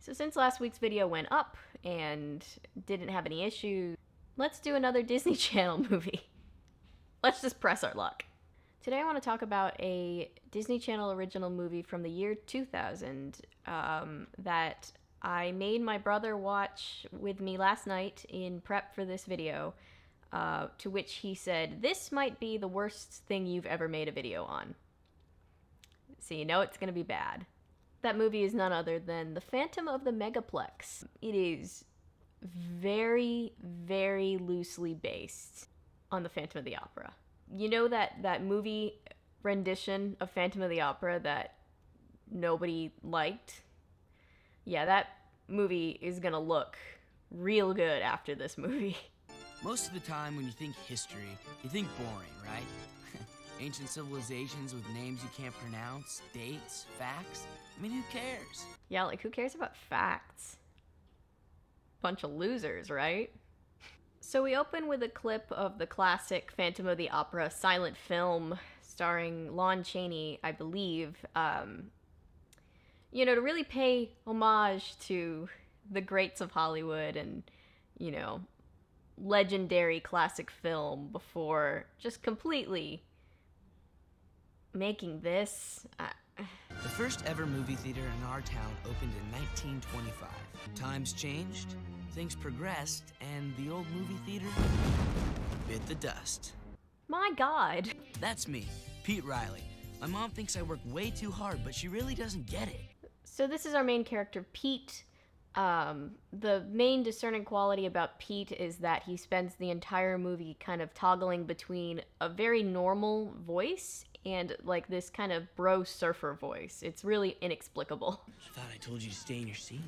So since last week's video went up and didn't have any issues, let's do another Disney Channel movie. Let's just press our luck. Today I want to talk about a Disney Channel original movie from the year 2000 that I made my brother watch with me last night in prep for this video, to which he said, "This might be the worst thing you've ever made a video on." So you know it's going to be bad. That movie is none other than The Phantom of the Megaplex. It is very, very loosely based on The Phantom of the Opera. You know that movie rendition of Phantom of the Opera that nobody liked? Yeah, that movie is gonna look real good after this movie. Most of the time when you think history, you think boring, right? Ancient civilizations with names you can't pronounce, dates, facts. I mean, who cares? Yeah, like who cares about facts? Bunch of losers, right? So we open with a clip of the classic Phantom of the Opera silent film starring Lon Chaney, I believe, you know, to really pay homage to the greats of Hollywood and, you know, legendary classic film before just completely making this. The first ever movie theater in our town opened in 1925. Times changed, things progressed, and the old movie theater bit the dust. My God. That's me, Pete Riley. My mom thinks I work way too hard, but she really doesn't get it. So this is our main character, Pete. The main discerning quality about Pete is that he spends the entire movie kind of toggling between a very normal voice and like this kind of bro surfer voice. It's really inexplicable. I thought I told you to stay in your seat.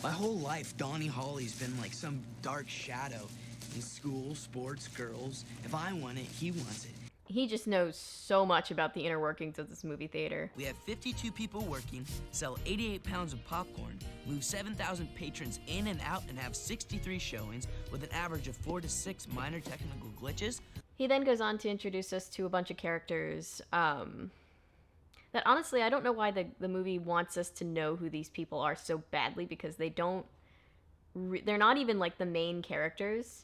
My whole life, Donnie Holly's been like some dark shadow. In school, sports, girls. If I want it, he wants it. He just knows so much about the inner workings of this movie theater. We have 52 people working, sell 88 pounds of popcorn, move 7,000 patrons in and out, and have 63 showings with an average of 4 to 6 minor technical glitches. He then goes on to introduce us to a bunch of characters that honestly, I don't know why the movie wants us to know who these people are so badly, because they don't, they're not even like the main characters.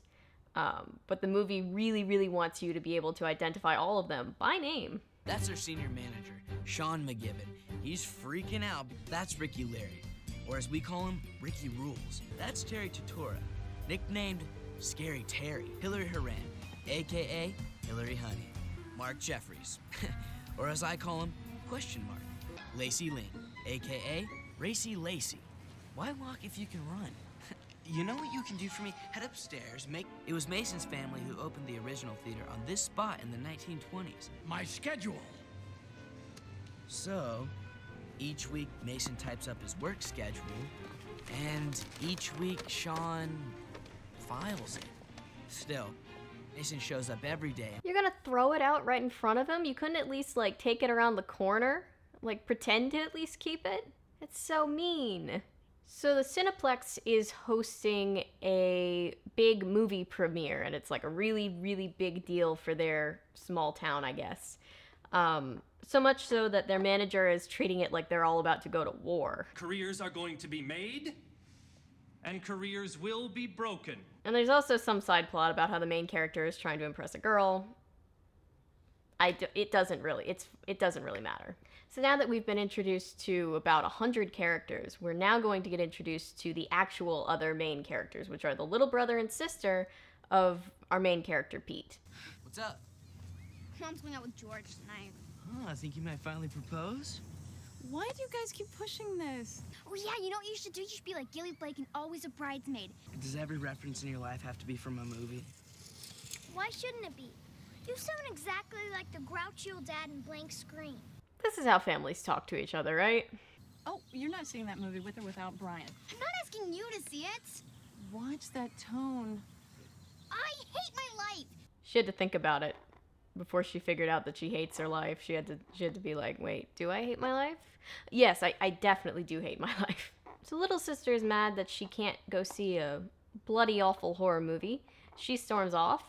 But the movie really, really wants you to be able to identify all of them by name. That's our senior manager, Sean McGibbon. He's freaking out. That's Ricky Leary, or as we call him, Ricky Rules. That's Terri Tortora, nicknamed Scary Terri. Hillary Horan, a.k.a. Hillary Honey. Mark Jeffries, or as I call him, question mark. Lacy Ling, a.k.a. Racy Lacy. Why walk if you can run? You know what you can do for me? Head upstairs, It was Mason's family who opened the original theater on this spot in the 1920s. My schedule. So, each week Mason types up his work schedule, and each week Sean files it. Still, Mason shows up every day. You're gonna throw it out right in front of him? You couldn't at least like take it around the corner? Like pretend to at least keep it? It's so mean. So the Cineplex is hosting a big movie premiere, and it's like a really, really big deal for their small town, I guess. So much so that their manager is treating it like they're all about to go to war. Careers are going to be made, and careers will be broken. And there's also some side plot about how the main character is trying to impress a girl. It doesn't really matter. So now that we've been introduced to about 100 characters, we're now going to get introduced to the actual other main characters, which are the little brother and sister of our main character, Pete. What's up? Mom's going out with George tonight. Oh, I think you might finally propose. Why do you guys keep pushing this? Oh yeah, you know what you should do? You should be like Gilly Blake and always a bridesmaid. Does every reference in your life have to be from a movie? Why shouldn't it be? You sound exactly like the grouchy old dad in Blank Screen. This is how families talk to each other, right? Oh, you're not seeing that movie with or without Brian. I'm not asking you to see it. Watch that tone. I hate my life. She had to think about it before she figured out that she hates her life. She had to be like, wait, do I hate my life? Yes, I definitely do hate my life. So little sister is mad that she can't go see a bloody awful horror movie. She storms off.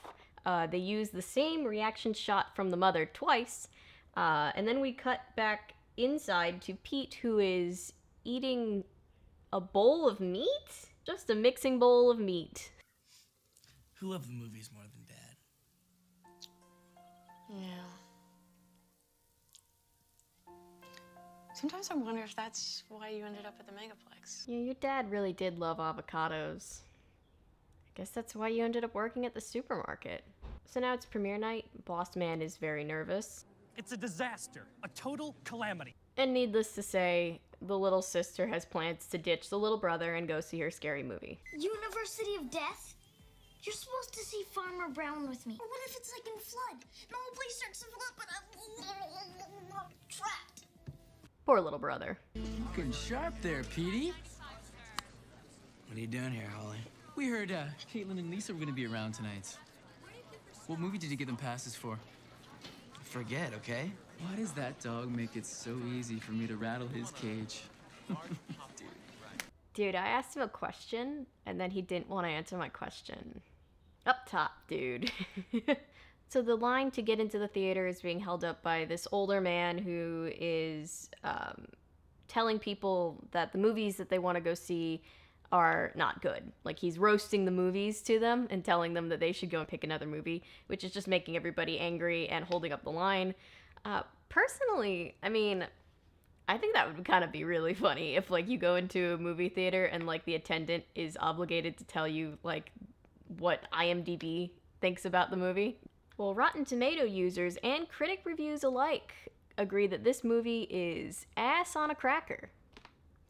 They use the same reaction shot from the mother twice, and then we cut back inside to Pete, who is eating a bowl of meat? Just a mixing bowl of meat. Who loved the movies more than Dad? Yeah. Sometimes I wonder if that's why you ended up at the Megaplex. Yeah, your dad really did love avocados. I guess that's why you ended up working at the supermarket. So now it's premiere night. Boss Man is very nervous. It's a disaster, a total calamity. And needless to say, the little sister has plans to ditch the little brother and go see her scary movie. University of Death? You're supposed to see Farmer Brown with me. Or what if it's like in Flood? The whole place starts to flood, but I'm trapped. Poor little brother. Looking sharp there, Petey. What are you doing here, Holly? We heard Caitlin and Lisa were gonna be around tonight. What movie did you get them passes for? Forget, okay? Why does that dog make it so easy for me to rattle his cage? Dude, I asked him a question, and then he didn't want to answer my question. Up top, dude. So the line to get into the theater is being held up by this older man who is telling people that the movies that they want to go see are not good. Like, he's roasting the movies to them and telling them that they should go and pick another movie, which is just making everybody angry and holding up the line. Personally, I mean, I think that would kind of be really funny if, like, you go into a movie theater and, like, the attendant is obligated to tell you, like, what IMDb thinks about the movie. Well, Rotten Tomato users and critic reviews alike agree that this movie is ass on a cracker.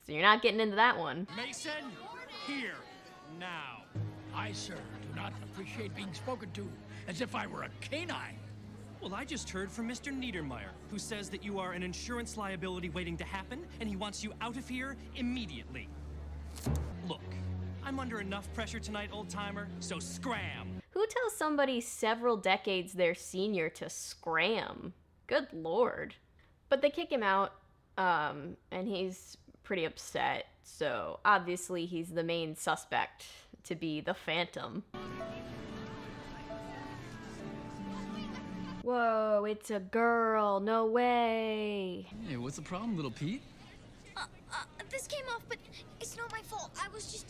So you're not getting into that one. Mason, here, now. I, sir, do not appreciate being spoken to as if I were a canine. Well, I just heard from Mr. Niedermeyer, who says that you are an insurance liability waiting to happen, and he wants you out of here immediately. Look, I'm under enough pressure tonight, old-timer, so scram! Who tells somebody several decades their senior to scram? Good lord. But they kick him out, and he's pretty upset, so obviously he's the main suspect to be the Phantom. Whoa, it's a girl, no way. Hey, what's the problem, little Pete? This came off, but it's not my fault. I was just...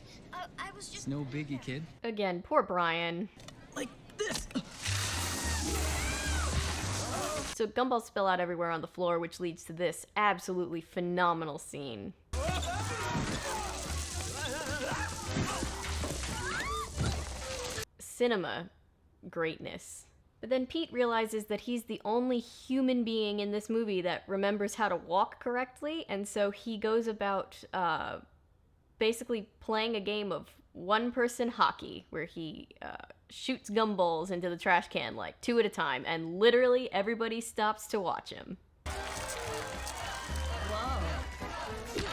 It's no biggie, kid. Again, poor Brian. Like this. So gumballs spill out everywhere on the floor, which leads to this absolutely phenomenal scene. Cinema greatness. But then Pete realizes that he's the only human being in this movie that remembers how to walk correctly, and so he goes about basically playing a game of one-person hockey, where he shoots gumballs into the trash can, like, 2 at a time, and literally everybody stops to watch him. Whoa.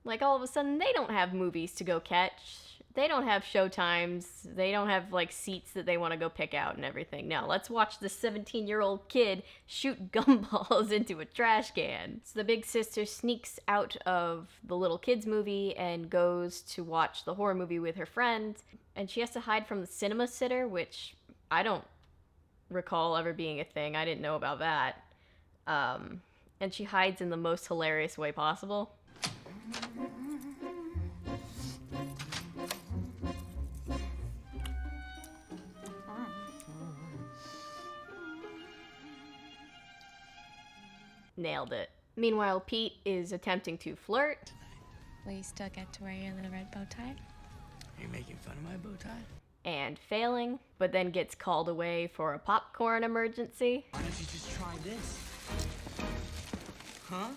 Like, all of a sudden, they don't have movies to go catch. They don't have showtimes. They don't have, like, seats that they want to go pick out and everything. No, let's watch this 17-year-old kid shoot gumballs into a trash can. So the big sister sneaks out of the little kids movie and goes to watch the horror movie with her friend. And she has to hide from the cinema sitter, which I don't recall ever being a thing. I didn't know about that. And she hides in the most hilarious way possible. Nailed it. Meanwhile, Pete is attempting to flirt. Will you still get to wear your little red bow tie? Are you making fun of my bow tie? And failing, but then gets called away for a popcorn emergency. Why don't you just try this? Huh?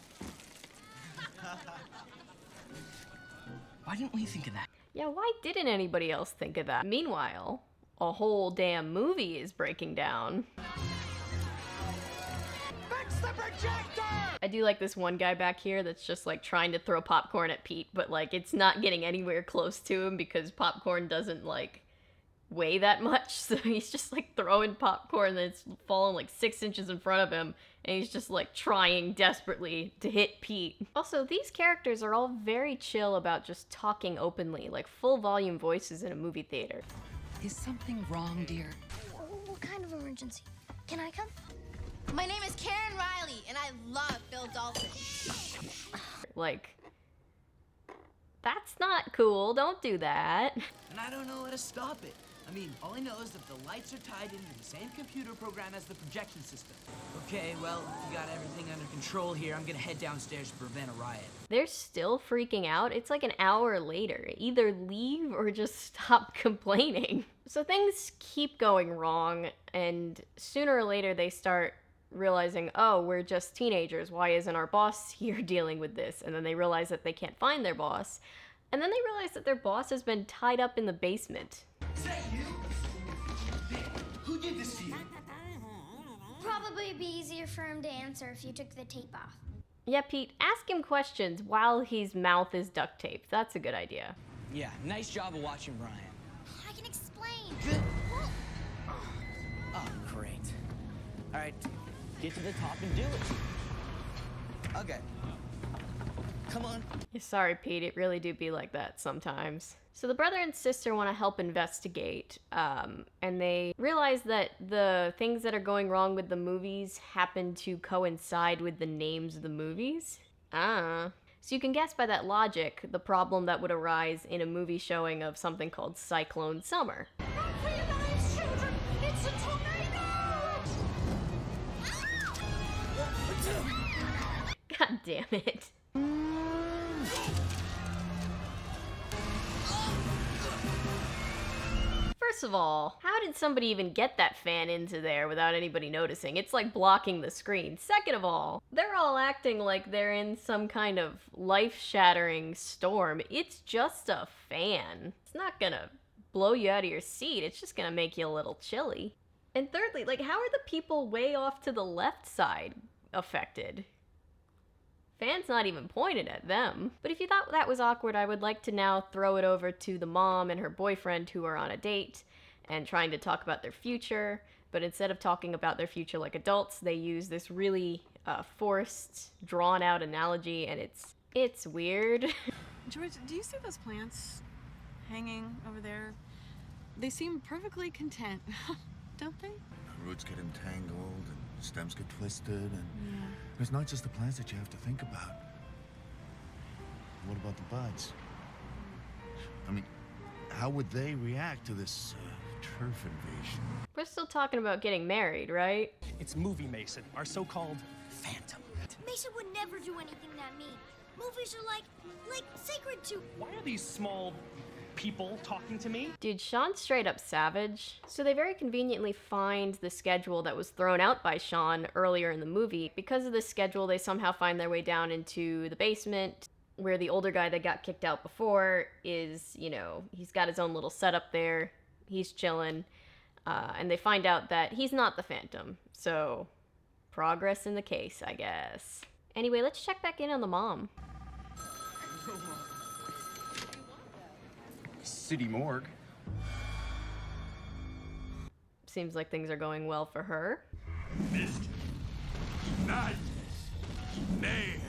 Why didn't we think of that? Yeah, why didn't anybody else think of that? Meanwhile, a whole damn movie is breaking down. I do like this one guy back here that's just, like, trying to throw popcorn at Pete, but, like, it's not getting anywhere close to him because popcorn doesn't, like, weigh that much. So he's just, like, throwing popcorn that's falling, like, 6 inches in front of him, and he's just, like, trying desperately to hit Pete. Also, these characters are all very chill about just talking openly, like full volume voices in a movie theater. Is something wrong, dear? What kind of emergency? Can I come? My name is Karen Riley, and I love Bill Dalton. Like, That's not cool. Don't do that. And I don't know how to stop it. I mean, all I know is that the lights are tied into the same computer program as the projection system. Okay, well, if you got everything under control here, I'm gonna head downstairs to prevent a riot. They're still freaking out. It's like an hour later. Either leave or just stop complaining. So things keep going wrong, and sooner or later they start realizing, oh, we're just teenagers. Why isn't our boss here dealing with this? And then they realize that they can't find their boss. And then they realize that their boss has been tied up in the basement. Is that you? Who did this to you? Probably be easier for him to answer if you took the tape off. Yeah, Pete, ask him questions while his mouth is duct taped. That's a good idea. Yeah, nice job of watching Brian. I can explain. Good. Oh, great. All right, get to the top and do it. Okay. Come on. Sorry, Pete, it really do be like that sometimes. So the brother and sister want to help investigate, and they realize that the things that are going wrong with the movies happen to coincide with the names of the movies. So you can guess by that logic the problem that would arise in a movie showing of something called Cyclone Summer. Run for your lives, children! It's a tornado! God damn it. First of all, how did somebody even get that fan into there without anybody noticing? It's like blocking the screen. Second of all, they're all acting like they're in some kind of life-shattering storm. It's just a fan. It's not gonna blow you out of your seat. It's just gonna make you a little chilly. And thirdly, like, how are the people way off to the left side affected? Fan's not even pointed at them. But if you thought that was awkward, I would like to now throw it over to the mom and her boyfriend who are on a date and trying to talk about their future. But instead of talking about their future like adults, they use this really forced, drawn-out analogy, and it's weird. George, do you see those plants hanging over there? They seem perfectly content, don't they? Roots get entangled and stems get twisted, and it's not just the plants that you have to think about. What about the buds? I mean, how would they react to this turf invasion? We're still talking about getting married, right? It's Movie Mason, our so-called phantom. Mason would never do anything that mean. Movies are like sacred to... Why are these small people talking to me? Dude, Sean's straight up savage. So they very conveniently find the schedule that was thrown out by Sean earlier in the movie. Because of this schedule, they somehow find their way down into the basement where the older guy that got kicked out before is, you know, he's got his own little setup there. He's chilling. And they find out that he's not the Phantom. So, progress in the case, I guess. Anyway, let's check back in on the mom. City morgue. Seems like things are going well for her. Mischief, madness, mayhem,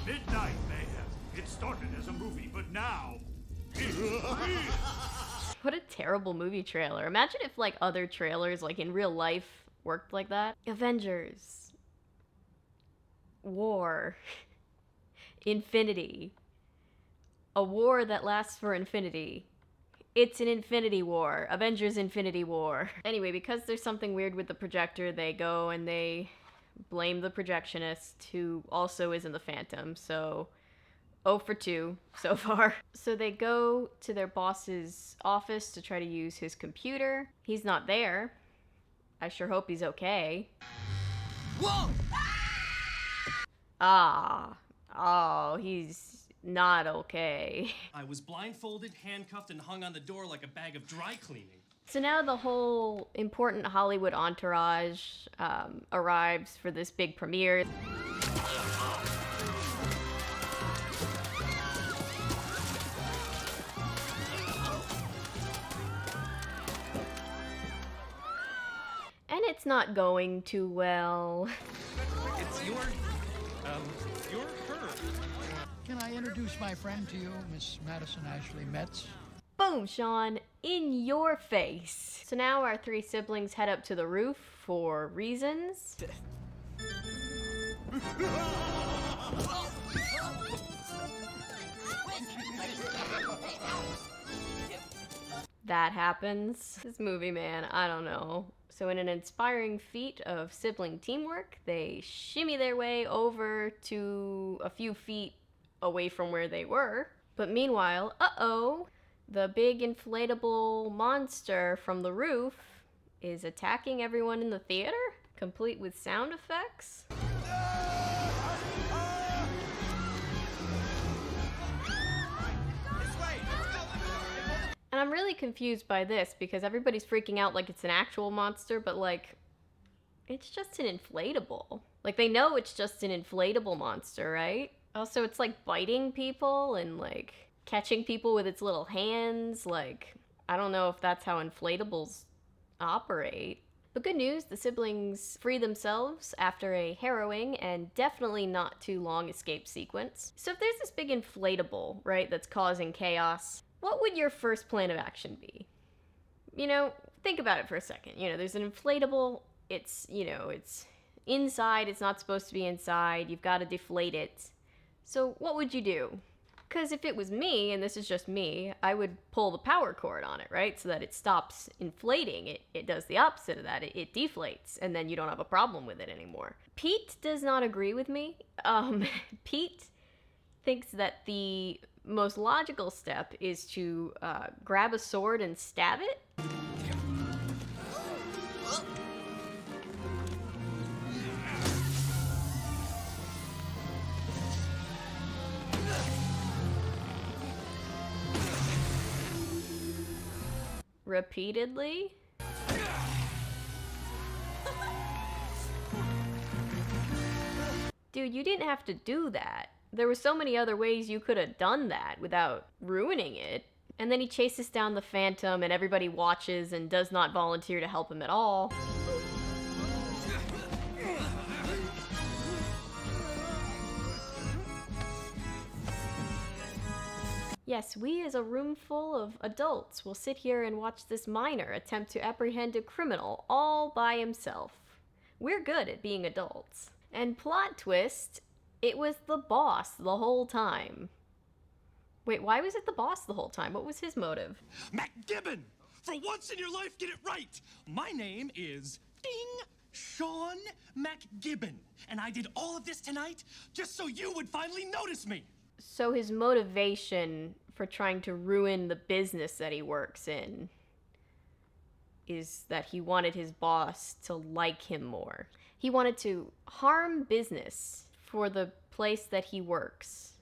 midnight mayhem. It started as a movie, but now it's real. What a terrible movie trailer. Imagine if like other trailers like in real life worked like that. Avengers. War. Infinity. A war that lasts for infinity. It's an infinity war. Avengers Infinity War. Anyway, because there's something weird with the projector, they go and they blame the projectionist, who also isn't the Phantom, so 0 for 2 so far. So they go to their boss's office to try to use his computer. He's not there. I sure hope he's okay. Whoa! Oh, he's not okay. I was blindfolded, handcuffed, and hung on the door like a bag of dry cleaning. So now the whole important Hollywood entourage arrives for this big premiere. And it's not going too well. It's your her. Can I introduce my friend to you, Miss Madison Ashley Metz? Boom, Sean, in your face. So now our three siblings head up to the roof for reasons. that happens. This movie, man, I don't know. So in an inspiring feat of sibling teamwork, they shimmy their way over to a few feet away from where they were. But meanwhile, uh-oh, the big inflatable monster from the roof is attacking everyone in the theater, complete with sound effects. And I'm really confused by this because everybody's freaking out like it's an actual monster, but like, it's just an inflatable. Like, they know it's just an inflatable monster, right? Also, it's like biting people and like catching people with its little hands. Like, I don't know if that's how inflatables operate. But good news, the siblings free themselves after a harrowing and definitely not too long escape sequence. So if there's this big inflatable, right, that's causing chaos, what would your first plan of action be? You know, think about it for a second. You know, there's an inflatable, it's, you know, it's inside, it's not supposed to be inside, you've got to deflate it. So what would you do? Because if it was me, and this is just me, I would pull the power cord on it, right? So that it stops inflating. It does the opposite of that. It deflates, and then you don't have a problem with it anymore. Pete does not agree with me. Pete thinks that the most logical step is to grab a sword and stab it. Repeatedly. Dude, you didn't have to do that. There were so many other ways you could have done that without ruining it. And then he chases down the Phantom and everybody watches and does not volunteer to help him at all. Yes, we as a room full of adults will sit here and watch this minor attempt to apprehend a criminal all by himself. We're good at being adults. And plot twist, it was the boss the whole time. Wait, why was it the boss the whole time? What was his motive? McGibbon! For once in your life, get it right! My name is Ding Sean McGibbon, and I did all of this tonight just so you would finally notice me! So his motivation for trying to ruin the business that he works in is that he wanted his boss to like him more. He wanted to harm business for the place that he works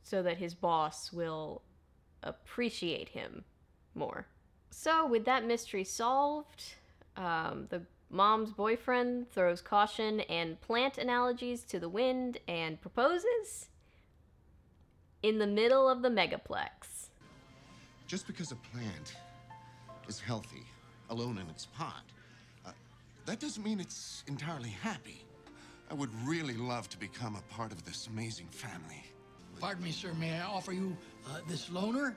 so that his boss will appreciate him more. So with that mystery solved, the mom's boyfriend throws caution and plant analogies to the wind and proposes in the middle of the Megaplex. Just because a plant is healthy, alone in its pot, that doesn't mean it's entirely happy. I would really love to become a part of this amazing family. Pardon me, sir. May I offer you this loaner?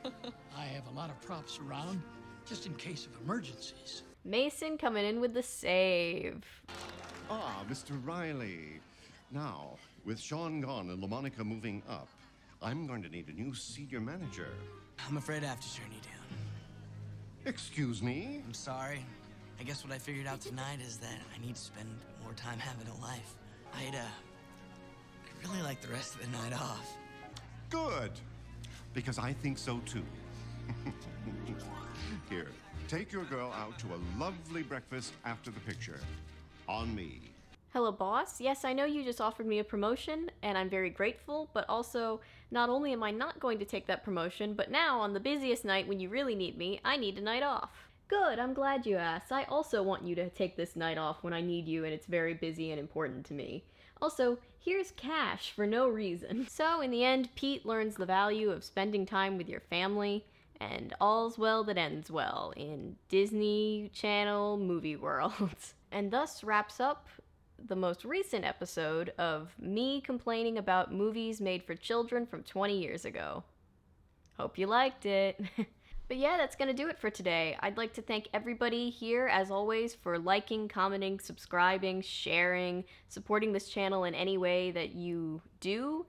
I have a lot of props around, just in case of emergencies. Mason coming in with the save. Ah, Mr. Riley. Now, with Sean gone and LaMonica moving up, I'm going to need a new senior manager. I'm afraid I have to turn you down. Excuse me? I'm sorry. I guess what I figured out tonight is that I need to spend more time having a life. I'd really like the rest of the night off. Good, because I think so too. Here, take your girl out to a lovely breakfast after the picture. On me. Hello, boss. Yes, I know you just offered me a promotion, and I'm very grateful, but also, not only am I not going to take that promotion, but now, on the busiest night when you really need me, I need a night off. Good, I'm glad you asked. I also want you to take this night off when I need you, and it's very busy and important to me. Also, here's cash for no reason. So, in the end, Pete learns the value of spending time with your family, and all's well that ends well in Disney Channel movie world. And thus wraps up the most recent episode of me complaining about movies made for children from 20 years ago. Hope you liked it. But yeah, that's gonna do it for today. I'd like to thank everybody here, as always, for liking, commenting, subscribing, sharing, supporting this channel in any way that you do.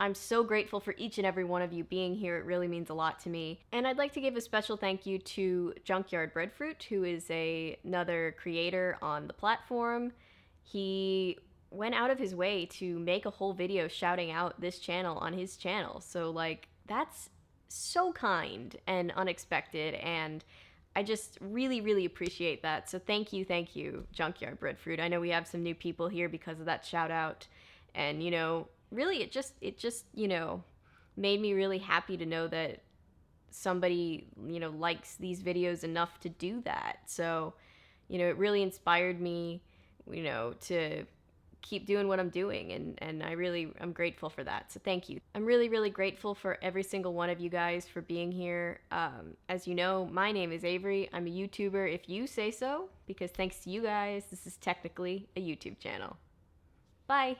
I'm so grateful for each and every one of you being here. It really means a lot to me. And I'd like to give a special thank you to Junkyardbreadfruit, who is another creator on the platform. He went out of his way to make a whole video shouting out this channel on his channel. So like, that's so kind and unexpected, and I just really, really appreciate that. So thank you, Junkyardbreadfruit. I know we have some new people here because of that shout out, and you know, really it just you know, made me really happy to know that somebody, you know, likes these videos enough to do that. So, you know, it really inspired me, you know, to keep doing what I'm doing, and I'm grateful for that. So thank you. I'm really, really grateful for every single one of you guys for being here. As you know, my name is Avery. I'm a YouTuber if you say so, because thanks to you guys, this is technically a YouTube channel. Bye.